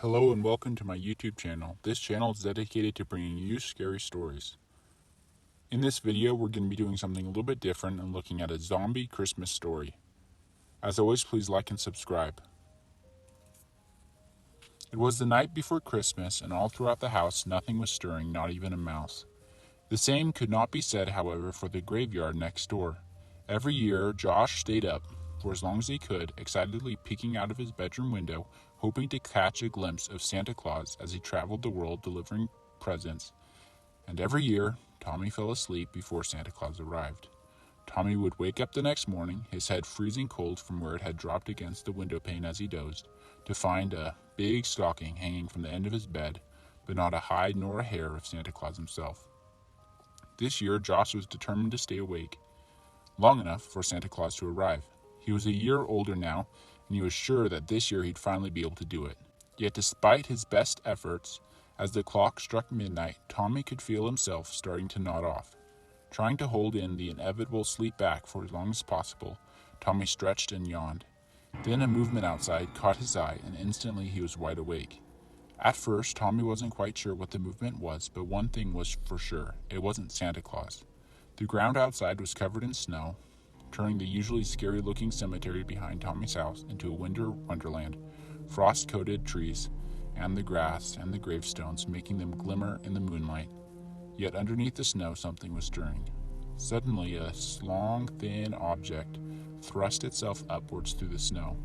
Hello and welcome to my YouTube channel. This channel is dedicated to bringing you scary stories. In this video, we're going to be doing something a little bit different and looking at a zombie Christmas story. As always, please like and subscribe. It was the night before Christmas, and all throughout the house, nothing was stirring, not even a mouse. The same could not be said, however, for the graveyard next door. Every year, Josh stayed up for as long as he could, excitedly peeking out of his bedroom window, hoping to catch a glimpse of Santa Claus as he traveled the world delivering presents. And every year, Tommy fell asleep before Santa Claus arrived. Tommy would wake up the next morning, his head freezing cold from where it had dropped against the window pane as he dozed, to find a big stocking hanging from the end of his bed, but not a hide nor a hair of Santa Claus himself. This year, Josh was determined to stay awake long enough for Santa Claus to arrive. He was a year older now, and he was sure that this year he'd finally be able to do it. Yet despite his best efforts, as the clock struck midnight, Tommy could feel himself starting to nod off. Trying to hold in the inevitable sleep back for as long as possible, Tommy stretched and yawned. Then a movement outside caught his eye, and instantly he was wide awake. At first, Tommy wasn't quite sure what the movement was, but one thing was for sure: it wasn't Santa Claus. The ground outside was covered in snow, turning the usually scary-looking cemetery behind Tommy's house into a winter wonderland. Frost-coated trees, and the grass and the gravestones making them glimmer in the moonlight. Yet underneath the snow, something was stirring. Suddenly, a long, thin object thrust itself upwards through the snow.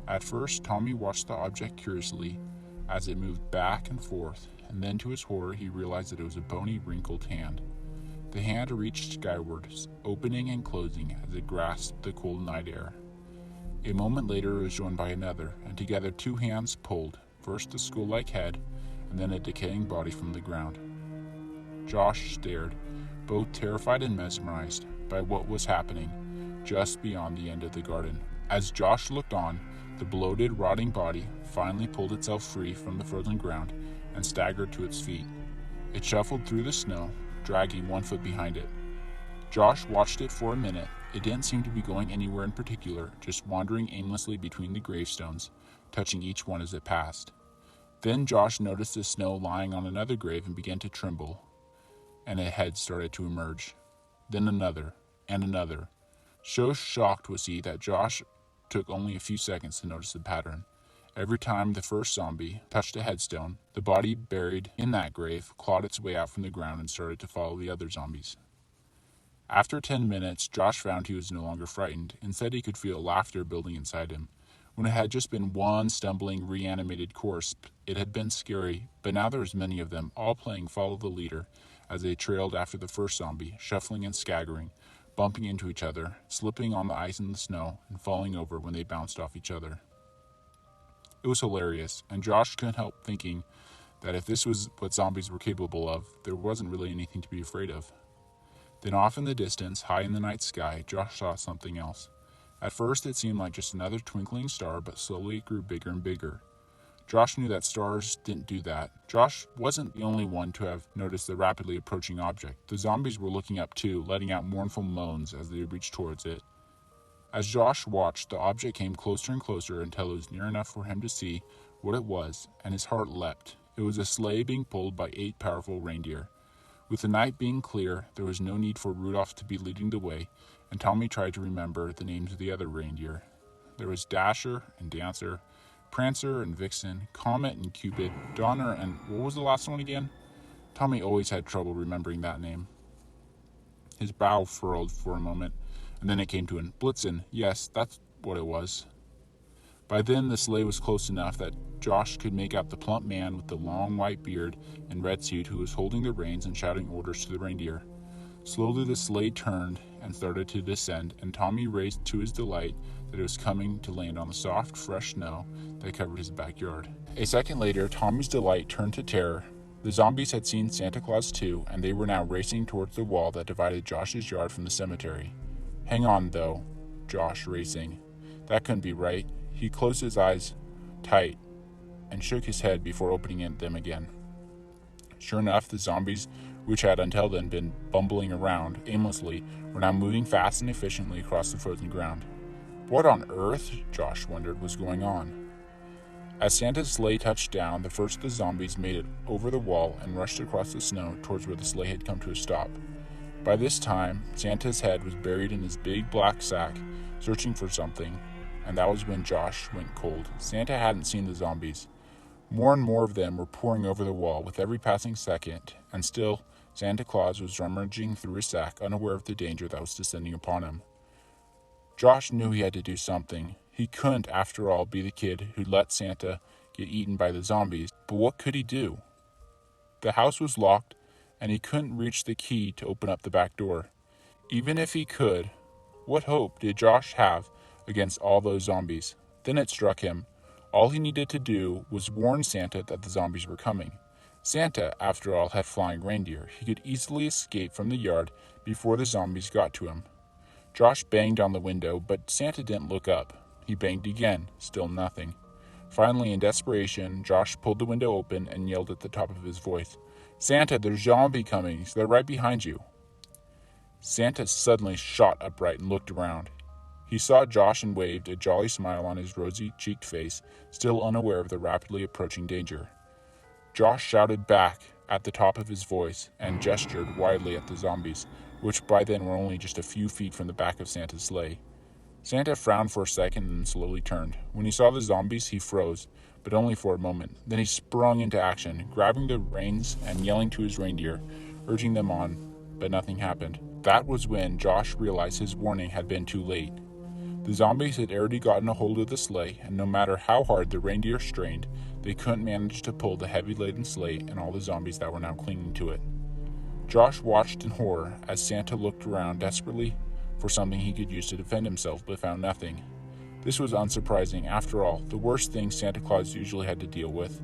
At first, Tommy watched the object curiously as it moved back and forth, and then to his horror, he realized that it was a bony, wrinkled hand. The hand reached skywards, opening and closing as it grasped the cold night air. A moment later, it was joined by another, and together two hands pulled, first the skull-like head, and then a decaying body from the ground. Josh stared, both terrified and mesmerized by what was happening just beyond the end of the garden. As Josh looked on, the bloated, rotting body finally pulled itself free from the frozen ground and staggered to its feet. It shuffled through the snow, dragging 1 foot behind it. Josh watched it for a minute. It didn't seem to be going anywhere in particular, just wandering aimlessly between the gravestones, touching each one as it passed. Then Josh noticed the snow lying on another grave and began to tremble, and a head started to emerge. Then another, and another. So shocked was he that Josh took only a few seconds to notice the pattern. Every time the first zombie touched a headstone, the body buried in that grave clawed its way out from the ground and started to follow the other zombies. After 10 minutes, Josh found he was no longer frightened. Instead, he could feel laughter building inside him. When it had just been one stumbling, reanimated corpse, it had been scary, but now there was many of them, all playing follow the leader, as they trailed after the first zombie, shuffling and staggering, bumping into each other, slipping on the ice and the snow, and falling over when they bounced off each other. It was hilarious, and Josh couldn't help thinking that if this was what zombies were capable of, there wasn't really anything to be afraid of. Then off in the distance, high in the night sky, Josh saw something else. At first it seemed like just another twinkling star, but slowly it grew bigger and bigger. Josh knew that stars didn't do that. Josh wasn't the only one to have noticed the rapidly approaching object. The zombies were looking up too, letting out mournful moans as they reached towards it. As Josh watched, the object came closer and closer until it was near enough for him to see what it was, and his heart leapt. It was a sleigh being pulled by 8 powerful reindeer. With the night being clear, there was no need for Rudolph to be leading the way, and Tommy tried to remember the names of the other reindeer. There was Dasher and Dancer, Prancer and Vixen, Comet and Cupid, Donner and what was the last one again? Tommy always had trouble remembering that name. His brow furrowed for a moment, and then it came to him. Blitzen, yes, that's what it was. By then the sleigh was close enough that Josh could make out the plump man with the long white beard and red suit who was holding the reins and shouting orders to the reindeer. Slowly the sleigh turned and started to descend, and Tommy raised to his delight that it was coming to land on the soft, fresh snow that covered his backyard. A second later, Tommy's delight turned to terror. The zombies had seen Santa Claus too, and they were now racing towards the wall that divided Josh's yard from the cemetery. Hang on, though, Josh racing. That couldn't be right. He closed his eyes tight and shook his head before opening them again. Sure enough, the zombies, which had until then been bumbling around aimlessly, were now moving fast and efficiently across the frozen ground. What on earth, Josh wondered, was going on? As Santa's sleigh touched down, the first of the zombies made it over the wall and rushed across the snow towards where the sleigh had come to a stop. By this time, Santa's head was buried in his big black sack, searching for something, and that was when Josh went cold. Santa hadn't seen the zombies. More and more of them were pouring over the wall with every passing second, and still Santa Claus was rummaging through his sack, unaware of the danger that was descending upon him. Josh knew he had to do something. He couldn't, after all, be the kid who let Santa get eaten by the zombies, but what could he do? The house was locked, and he couldn't reach the key to open up the back door. Even if he could, what hope did Josh have against all those zombies? Then it struck him. All he needed to do was warn Santa that the zombies were coming. Santa, after all, had flying reindeer. He could easily escape from the yard before the zombies got to him. Josh banged on the window, but Santa didn't look up. He banged again, still nothing. Finally, in desperation, Josh pulled the window open and yelled at the top of his voice, "Santa, there's zombies coming. They're right behind you." Santa suddenly shot upright and looked around. He saw Josh and waved, a jolly smile on his rosy-cheeked face, still unaware of the rapidly approaching danger. Josh shouted back at the top of his voice and gestured widely at the zombies, which by then were only just a few feet from the back of Santa's sleigh. Santa frowned for a second and slowly turned. When he saw the zombies, he froze, but only for a moment. Then he sprung into action, grabbing the reins and yelling to his reindeer, urging them on, but nothing happened. That was when Josh realized his warning had been too late. The zombies had already gotten a hold of the sleigh, and no matter how hard the reindeer strained, they couldn't manage to pull the heavy-laden sleigh and all the zombies that were now clinging to it. Josh watched in horror as Santa looked around desperately for something he could use to defend himself, but found nothing. This was unsurprising. After all, the worst thing Santa Claus usually had to deal with.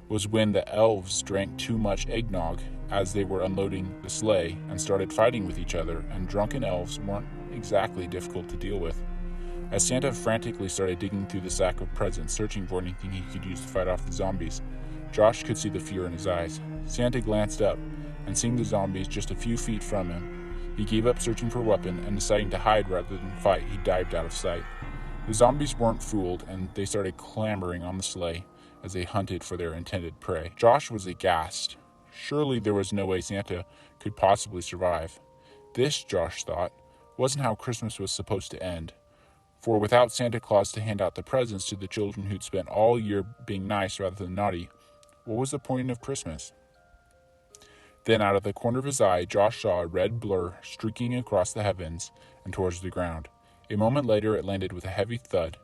Was when the elves drank too much eggnog as they were unloading the sleigh and started fighting with each other, and drunken elves weren't exactly difficult to deal with. As Santa frantically started digging through the sack of presents, searching for anything he could use to fight off the zombies, Josh could see the fear in his eyes. Santa glanced up, and seeing the zombies just a few feet from him, he gave up searching for a weapon, and deciding to hide rather than fight, he dived out of sight. The zombies weren't fooled, and they started clambering on the sleigh as they hunted for their intended prey. Josh was aghast. Surely there was no way Santa could possibly survive. This, Josh thought, wasn't how Christmas was supposed to end. For without Santa Claus to hand out the presents to the children who'd spent all year being nice rather than naughty, what was the point of Christmas? Then out of the corner of his eye, Josh saw a red blur streaking across the heavens and towards the ground. A moment later, it landed with a heavy thud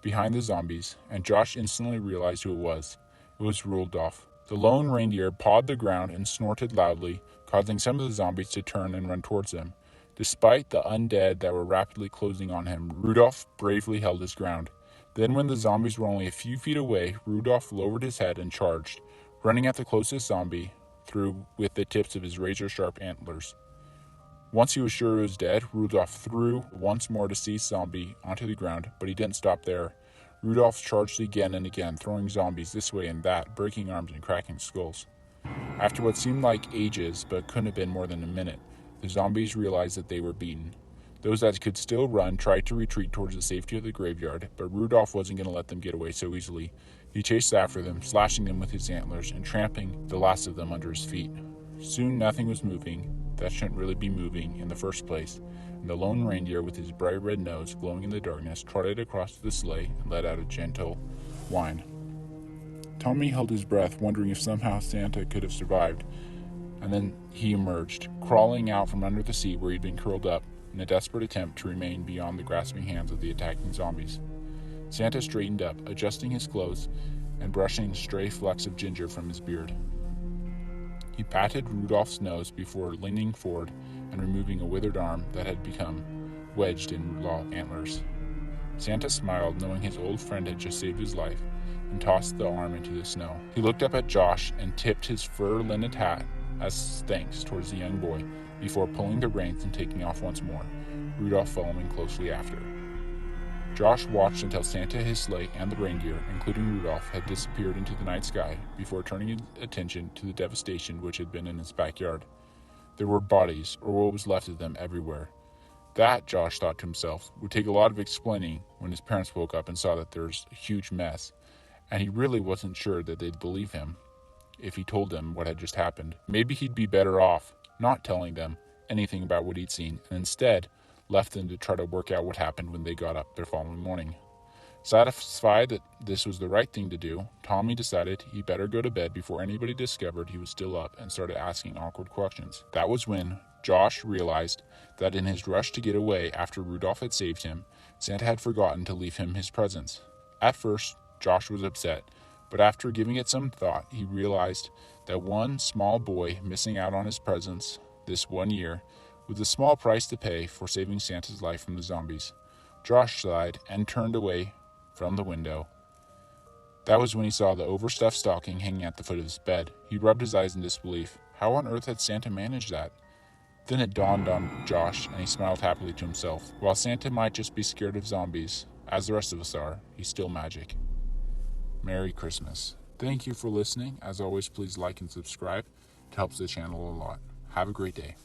behind the zombies, and Josh instantly realized who it was. It was Rudolph. The lone reindeer pawed the ground and snorted loudly, causing some of the zombies to turn and run towards him. Despite the undead that were rapidly closing on him, Rudolph bravely held his ground. Then when the zombies were only a few feet away, Rudolph lowered his head and charged, running at the closest zombie through with the tips of his razor-sharp antlers. Once he was sure he was dead, Rudolph threw once more to seize zombie onto the ground, but he didn't stop there. Rudolph charged again and again, throwing zombies this way and that, breaking arms and cracking skulls. After what seemed like ages, but couldn't have been more than a minute, the zombies realized that they were beaten. Those that could still run tried to retreat towards the safety of the graveyard, but Rudolph wasn't going to let them get away so easily. He chased after them, slashing them with his antlers and trampling the last of them under his feet. Soon nothing was moving that shouldn't really be moving in the first place, and the lone reindeer with his bright red nose glowing in the darkness trotted across the sleigh and let out a gentle whine. Tommy held his breath, wondering if somehow Santa could have survived, and then he emerged, crawling out from under the seat where he'd been curled up in a desperate attempt to remain beyond the grasping hands of the attacking zombies. Santa straightened up, adjusting his clothes and brushing stray flecks of ginger from his beard. He patted Rudolph's nose before leaning forward and removing a withered arm that had become wedged in Rudolph's antlers. Santa smiled, knowing his old friend had just saved his life, and tossed the arm into the snow. He looked up at Josh and tipped his fur linnet hat as thanks towards the young boy before pulling the reins and taking off once more, Rudolph following closely after. Josh watched until Santa, his sleigh, and the reindeer, including Rudolph, had disappeared into the night sky before turning his attention to the devastation which had been in his backyard. There were bodies, or what was left of them, everywhere. That, Josh thought to himself, would take a lot of explaining when his parents woke up and saw that there's a huge mess, and he really wasn't sure that they'd believe him if he told them what had just happened. Maybe he'd be better off not telling them anything about what he'd seen, and instead left them to try to work out what happened when they got up the following morning. Satisfied that this was the right thing to do, Tommy decided he better go to bed before anybody discovered he was still up and started asking awkward questions. That was when Josh realized that in his rush to get away after Rudolph had saved him, Santa had forgotten to leave him his presents. At first, Josh was upset, but after giving it some thought, he realized that one small boy missing out on his presents this one year was a small price to pay for saving Santa's life from the zombies. Josh sighed and turned away from the window. That was when he saw the overstuffed stocking hanging at the foot of his bed. He rubbed his eyes in disbelief. How on earth had Santa managed that? Then it dawned on Josh, and he smiled happily to himself. While Santa might just be scared of zombies, as the rest of us are, he's still magic. Merry Christmas. Thank you for listening. As always, please like and subscribe. It helps the channel a lot. Have a great day.